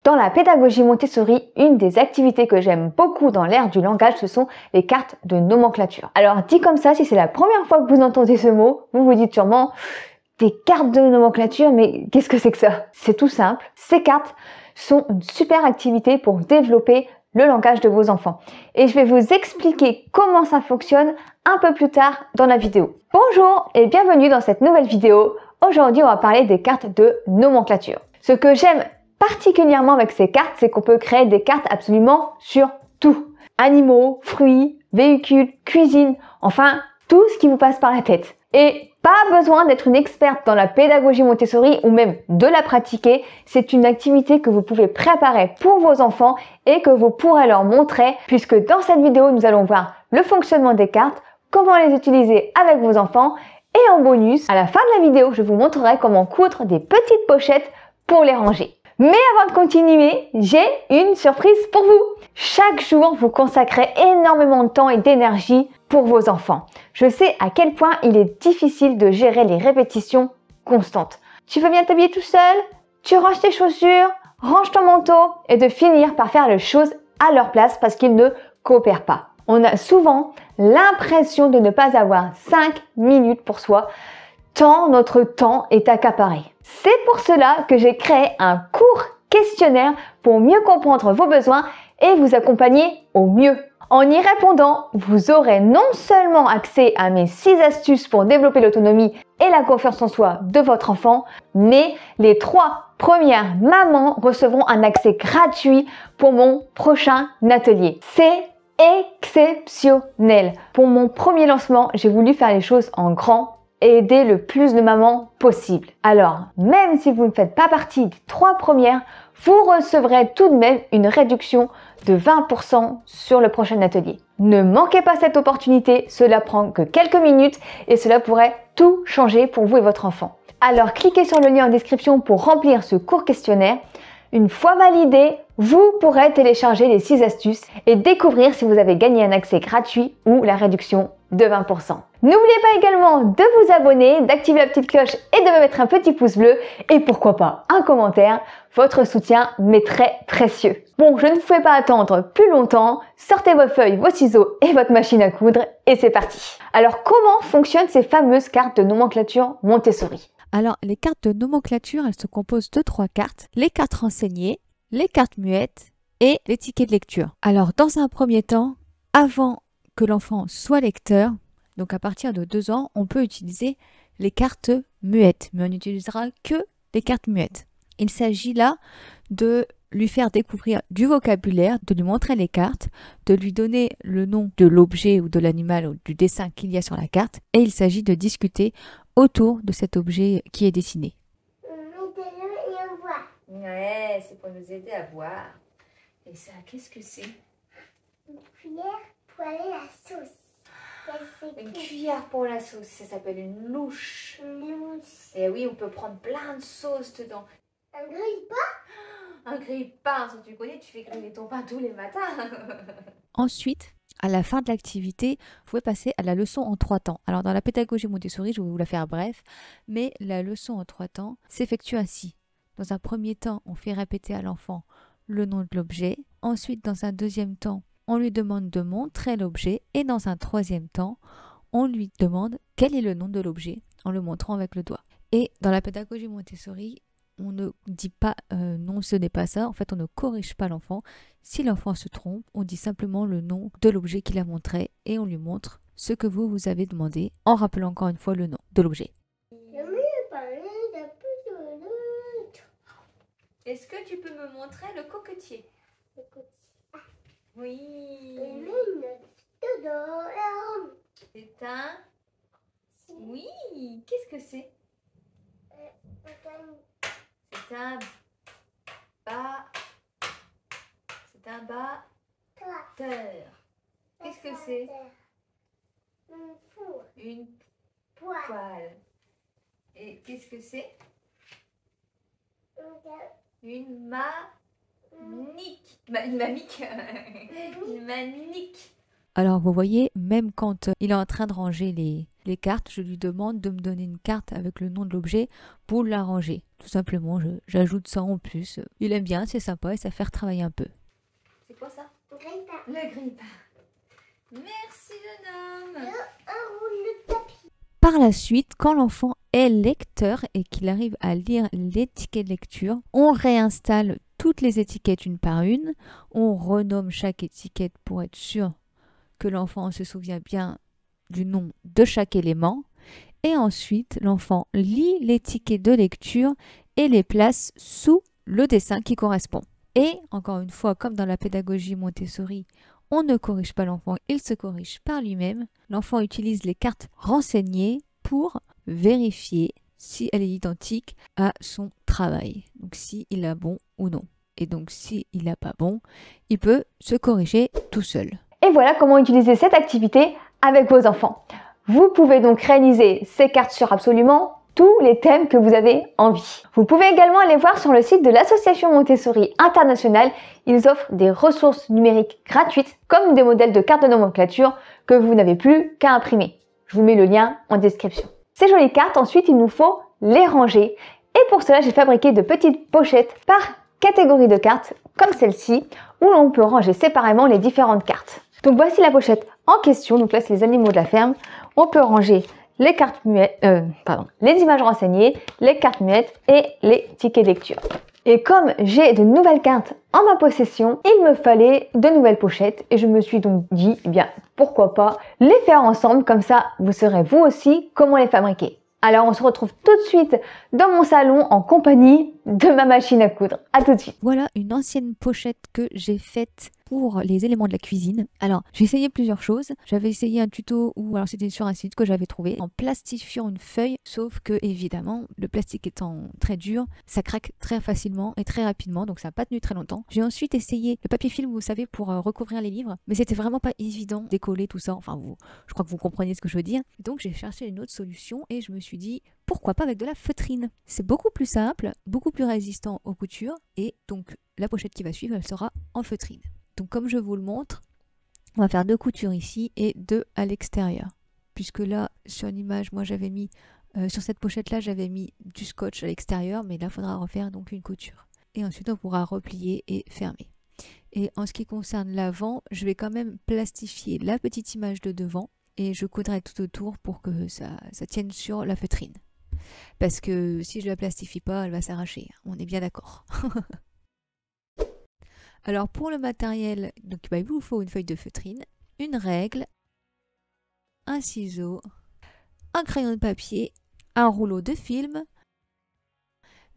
Dans la pédagogie Montessori, une des activités que j'aime beaucoup dans l'ère du langage, ce sont les cartes de nomenclature. Alors dit comme ça, si c'est la première fois que vous entendez ce mot, vous vous dites sûrement des cartes de nomenclature, mais qu'est-ce que c'est que ça? C'est tout simple. Ces cartes sont une super activité pour développer le langage de vos enfants. Et je vais vous expliquer comment ça fonctionne un peu plus tard dans la vidéo. Bonjour et bienvenue dans cette nouvelle vidéo. Aujourd'hui, on va parler des cartes de nomenclature. Ce que j'aime particulièrement avec ces cartes, c'est qu'on peut créer des cartes absolument sur tout. Animaux, fruits, véhicules, cuisine, enfin, tout ce qui vous passe par la tête. Et pas besoin d'être une experte dans la pédagogie Montessori ou même de la pratiquer. C'est une activité que vous pouvez préparer pour vos enfants et que vous pourrez leur montrer, puisque dans cette vidéo, nous allons voir le fonctionnement des cartes, comment les utiliser avec vos enfants. Et en bonus, à la fin de la vidéo, je vous montrerai comment coudre des petites pochettes pour les ranger. Mais avant de continuer, j'ai une surprise pour vous. Chaque jour, vous consacrez énormément de temps et d'énergie pour vos enfants. Je sais à quel point il est difficile de gérer les répétitions constantes. Tu veux bien t'habiller tout seul? Tu ranges tes chaussures, ranges ton manteau et de finir par faire les choses à leur place parce qu'ils ne coopèrent pas. On a souvent l'impression de ne pas avoir 5 minutes pour soi, tant notre temps est accaparé. C'est pour cela que j'ai créé un court questionnaire pour mieux comprendre vos besoins et vous accompagner au mieux. En y répondant, vous aurez non seulement accès à mes 6 astuces pour développer l'autonomie et la confiance en soi de votre enfant, mais les 3 premières mamans recevront un accès gratuit pour mon prochain atelier. C'est exceptionnel. Pour mon premier lancement, j'ai voulu faire les choses en grand et aider le plus de mamans possible. Alors, même si vous ne faites pas partie des 3 premières, vous recevrez tout de même une réduction de 20% sur le prochain atelier. Ne manquez pas cette opportunité, cela prend que quelques minutes et cela pourrait tout changer pour vous et votre enfant. Alors, cliquez sur le lien en description pour remplir ce court questionnaire. Une fois validé, vous pourrez télécharger les 6 astuces et découvrir si vous avez gagné un accès gratuit ou la réduction de 20%. N'oubliez pas également de vous abonner, d'activer la petite cloche et de me mettre un petit pouce bleu et pourquoi pas un commentaire. Votre soutien m'est très précieux. Bon, je ne vous fais pas attendre plus longtemps. Sortez vos feuilles, vos ciseaux et votre machine à coudre et c'est parti. Alors, comment fonctionnent ces fameuses cartes de nomenclature Montessori? Alors, les cartes de nomenclature, elles se composent de 3 cartes. Les cartes renseignées, les cartes muettes et les tickets de lecture. Alors, dans un premier temps, avant que l'enfant soit lecteur, donc à partir de 2 ans, on peut utiliser les cartes muettes, mais on n'utilisera que les cartes muettes. Il s'agit là de lui faire découvrir du vocabulaire, de lui montrer les cartes, de lui donner le nom de l'objet ou de l'animal ou du dessin qu'il y a sur la carte, et il s'agit de discuter autour de cet objet qui est dessiné. Ouais, c'est pour nous aider à boire. Et ça, qu'est-ce que c'est? Une cuillère pour aller la sauce. Une cuillère pour la sauce, ça s'appelle une louche. Une louche. Et oui, on peut prendre plein de sauce dedans. Un grille-pain. Un grille-pain, si tu connais, tu fais griller ton pain tous les matins. Ensuite, à la fin de l'activité, vous pouvez passer à la leçon en 3 temps. Alors dans la pédagogie Montessori, je vais vous la faire bref, mais la leçon en 3 temps s'effectue ainsi. Dans un premier temps, on fait répéter à l'enfant le nom de l'objet. Ensuite, dans un deuxième temps, on lui demande de montrer l'objet. Et dans un troisième temps, on lui demande quel est le nom de l'objet en le montrant avec le doigt. Et dans la pédagogie Montessori, on ne dit pas non, ce n'est pas ça. En fait, on ne corrige pas l'enfant. Si l'enfant se trompe, on dit simplement le nom de l'objet qu'il a montré et on lui montre ce que vous avez demandé en rappelant encore une fois le nom de l'objet. Est-ce que tu peux me montrer le coquetier? Le coquetier. Oui. C'est un... Oui. Qu'est-ce que c'est? C'est un bas... C'est un batteur. Qu'est-ce que c'est? Un four. Une Poêle. poêle. Et qu'est-ce que c'est? Une manique. Une mamique. Une manique. Alors vous voyez, même quand il est en train de ranger les cartes, je lui demande de me donner une carte avec le nom de l'objet pour la ranger. Tout simplement, j'ajoute ça en plus. Il aime bien, c'est sympa et ça fait retravailler un peu. C'est quoi ça? Grille-pain. Le grille-pain. Merci jeune homme. Un roule de papier. Par la suite, quand l'enfant est lecteur et qu'il arrive à lire l'étiquette de lecture, on réinstalle toutes les étiquettes une par une, on renomme chaque étiquette pour être sûr que l'enfant se souvient bien du nom de chaque élément, et ensuite l'enfant lit les tickets de lecture et les place sous le dessin qui correspond. Et encore une fois, comme dans la pédagogie Montessori, on ne corrige pas l'enfant, il se corrige par lui-même. L'enfant utilise les cartes renseignées pour vérifier si elle est identique à son travail. Donc si il a bon ou non. Et donc si il n'a pas bon, il peut se corriger tout seul. Et voilà comment utiliser cette activité avec vos enfants. Vous pouvez donc réaliser ces cartes sur absolument tous les thèmes que vous avez envie. Vous pouvez également aller voir sur le site de l'association Montessori Internationale. Ils offrent des ressources numériques gratuites comme des modèles de cartes de nomenclature que vous n'avez plus qu'à imprimer. Je vous mets le lien en description. Ces jolies cartes, ensuite, il nous faut les ranger. Et pour cela, j'ai fabriqué de petites pochettes par catégorie de cartes, comme celle-ci, où l'on peut ranger séparément les différentes cartes. Donc voici la pochette en question. Donc là, c'est les animaux de la ferme. On peut ranger les cartes muettes, les images renseignées, les cartes muettes et les tickets de lecture. Et comme j'ai de nouvelles cartes en ma possession, il me fallait de nouvelles pochettes et je me suis donc dit, eh bien, pourquoi pas les faire ensemble, comme ça vous saurez vous aussi comment les fabriquer. Alors on se retrouve tout de suite dans mon salon en compagnie de ma machine à coudre. À tout de suite. Voilà une ancienne pochette que j'ai faite pour les éléments de la cuisine. Alors, j'ai essayé plusieurs choses. J'avais essayé un tuto ou alors c'était sur un site que j'avais trouvé en plastifiant une feuille, sauf que évidemment, le plastique étant très dur, ça craque très facilement et très rapidement, donc ça n'a pas tenu très longtemps. J'ai ensuite essayé le papier film, vous savez, pour recouvrir les livres, mais c'était vraiment pas évident d'écoller tout ça. Enfin, je crois que vous comprenez ce que je veux dire. Donc, j'ai cherché une autre solution et je me suis dit, pourquoi pas avec de la feutrine? C'est beaucoup plus simple, beaucoup plus résistant aux coutures et donc la pochette qui va suivre, elle sera en feutrine. Donc comme je vous le montre, on va faire 2 coutures ici et 2 à l'extérieur. Puisque là, sur l'image, moi j'avais mis, sur cette pochette-là, j'avais mis du scotch à l'extérieur, mais là, il faudra refaire donc une couture. Et ensuite, on pourra replier et fermer. Et en ce qui concerne l'avant, je vais quand même plastifier la petite image de devant et je coudrai tout autour pour que ça tienne sur la feutrine. Parce que si je la plastifie pas, elle va s'arracher. On est bien d'accord. Alors pour le matériel, donc, il vous faut une feuille de feutrine, une règle, un ciseau, un crayon de papier, un rouleau de film,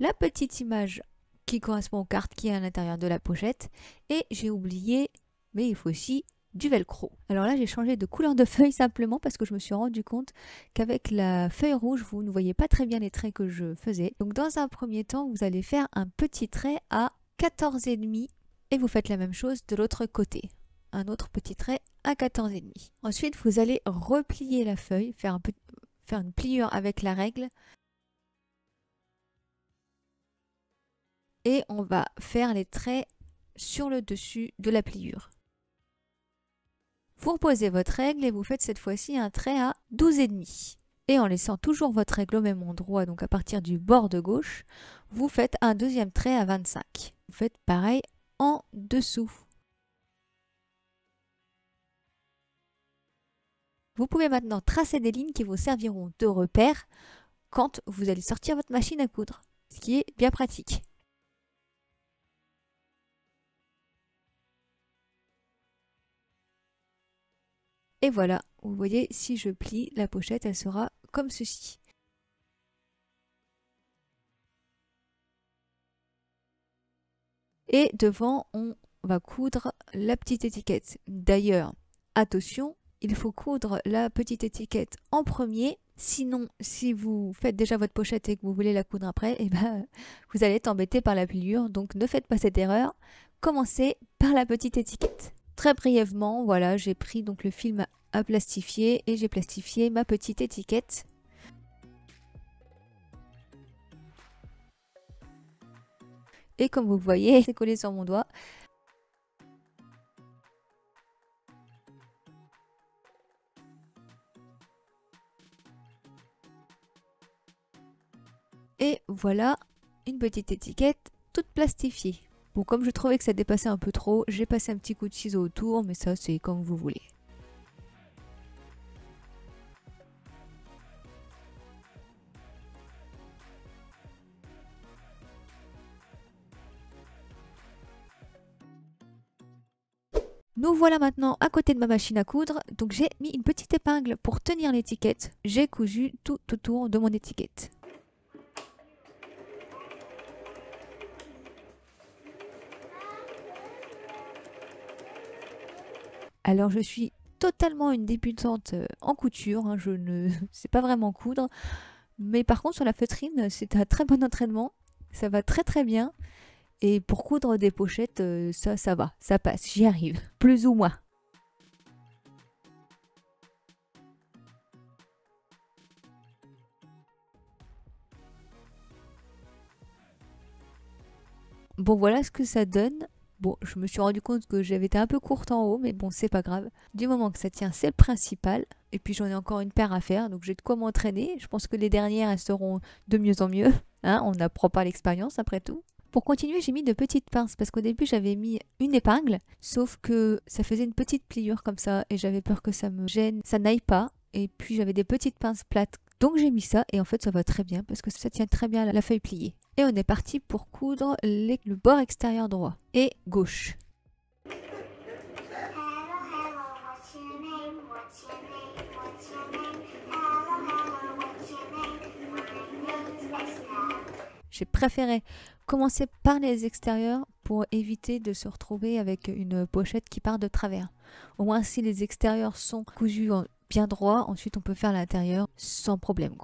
la petite image qui correspond aux cartes qui est à l'intérieur de la pochette et j'ai oublié, mais il faut aussi du velcro. Alors là j'ai changé de couleur de feuille simplement parce que je me suis rendu compte qu'avec la feuille rouge vous ne voyez pas très bien les traits que je faisais. Donc dans un premier temps vous allez faire un petit trait à 14,5 et vous faites la même chose de l'autre côté. Un autre petit trait à 14,5. Ensuite vous allez replier la feuille, faire une pliure avec la règle et on va faire les traits sur le dessus de la pliure. Vous reposez votre règle et vous faites cette fois-ci un trait à 12,5. Et en laissant toujours votre règle au même endroit, donc à partir du bord de gauche, vous faites un deuxième trait à 25. Vous faites pareil en dessous. Vous pouvez maintenant tracer des lignes qui vous serviront de repère quand vous allez sortir votre machine à coudre, ce qui est bien pratique. Et voilà, vous voyez, si je plie la pochette, elle sera comme ceci. Et devant, on va coudre la petite étiquette. D'ailleurs, attention, il faut coudre la petite étiquette en premier. Sinon, si vous faites déjà votre pochette et que vous voulez la coudre après, eh ben, vous allez être embêté par la pliure. Donc ne faites pas cette erreur. Commencez par la petite étiquette. Très brièvement, voilà, j'ai pris donc le film à plastifier et j'ai plastifié ma petite étiquette. Et comme vous voyez, c'est collé sur mon doigt. Et voilà une petite étiquette toute plastifiée. Bon, comme je trouvais que ça dépassait un peu trop, j'ai passé un petit coup de ciseau autour, mais ça c'est comme vous voulez. Nous voilà maintenant à côté de ma machine à coudre, donc j'ai mis une petite épingle pour tenir l'étiquette. J'ai cousu tout autour de mon étiquette. Alors je suis totalement une débutante en couture, hein, je ne sais pas vraiment coudre, mais par contre sur la feutrine c'est un très bon entraînement, ça va très très bien. Et pour coudre des pochettes, ça va, ça passe, j'y arrive, plus ou moins. Bon, voilà ce que ça donne. Bon, je me suis rendu compte que j'avais été un peu courte en haut, mais bon, c'est pas grave. Du moment que ça tient, c'est le principal. Et puis j'en ai encore une paire à faire, donc j'ai de quoi m'entraîner. Je pense que les dernières, elles seront de mieux en mieux. Hein, on n'apprend pas l'expérience après tout. Pour continuer, j'ai mis de petites pinces parce qu'au début, j'avais mis une épingle, sauf que ça faisait une petite pliure comme ça et j'avais peur que ça me gêne, ça n'aille pas. Et puis, j'avais des petites pinces plates. Donc, j'ai mis ça et en fait, ça va très bien parce que ça tient très bien la feuille pliée. Et on est parti pour coudre le bord extérieur droit et gauche. J'ai préféré commencer par les extérieurs pour éviter de se retrouver avec une pochette qui part de travers. Au moins si les extérieurs sont cousus bien droit, ensuite on peut faire l'intérieur sans problème.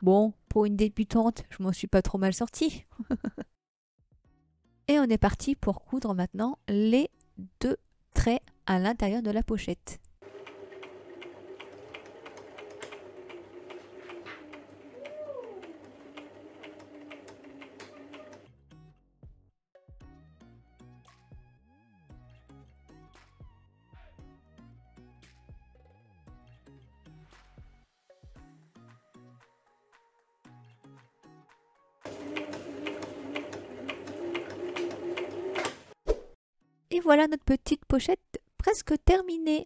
Bon, pour une débutante, je m'en suis pas trop mal sortie. Et on est parti pour coudre maintenant les 2 traits à l'intérieur de la pochette. Et voilà notre petite pochette presque terminée.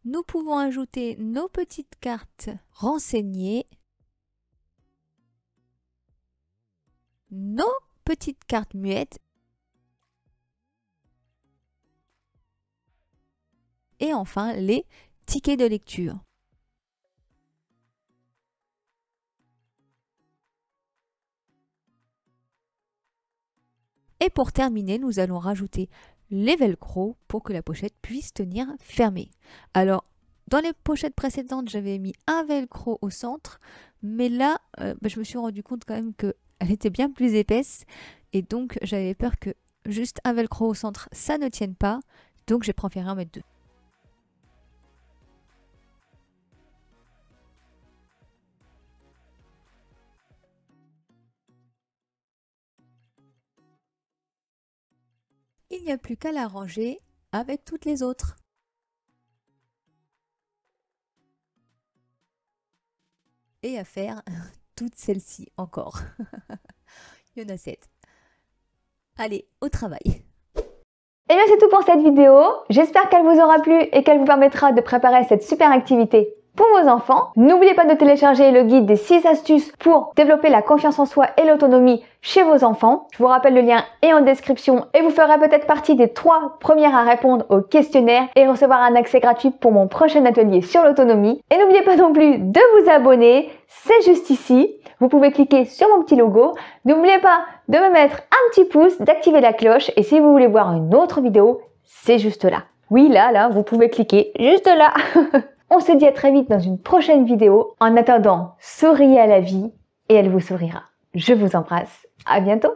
Nous pouvons ajouter nos petites cartes renseignées, nos petites cartes muettes et enfin les tickets de lecture. Et pour terminer, nous allons rajouter les velcro pour que la pochette puisse tenir fermée. Alors, dans les pochettes précédentes, j'avais mis un velcro au centre, mais là, je me suis rendu compte quand même qu'elle était bien plus épaisse et donc j'avais peur que juste un velcro au centre, ça ne tienne pas, donc j'ai préféré en mettre 2. Il n'y a plus qu'à la ranger avec toutes les autres. Et à faire toutes celles-ci encore. Il y en a 7. Allez, au travail. Et bien c'est tout pour cette vidéo. J'espère qu'elle vous aura plu et qu'elle vous permettra de préparer cette super activité pour vos enfants. N'oubliez pas de télécharger le guide des 6 astuces pour développer la confiance en soi et l'autonomie chez vos enfants. Je vous rappelle, le lien est en description et vous ferez peut-être partie des 3 premières à répondre au questionnaire et recevoir un accès gratuit pour mon prochain atelier sur l'autonomie. Et n'oubliez pas non plus de vous abonner, c'est juste ici. Vous pouvez cliquer sur mon petit logo. N'oubliez pas de me mettre un petit pouce, d'activer la cloche et si vous voulez voir une autre vidéo, c'est juste là. Oui, là, vous pouvez cliquer juste là. On se dit à très vite dans une prochaine vidéo. En attendant, souriez à la vie et elle vous sourira. Je vous embrasse. À bientôt.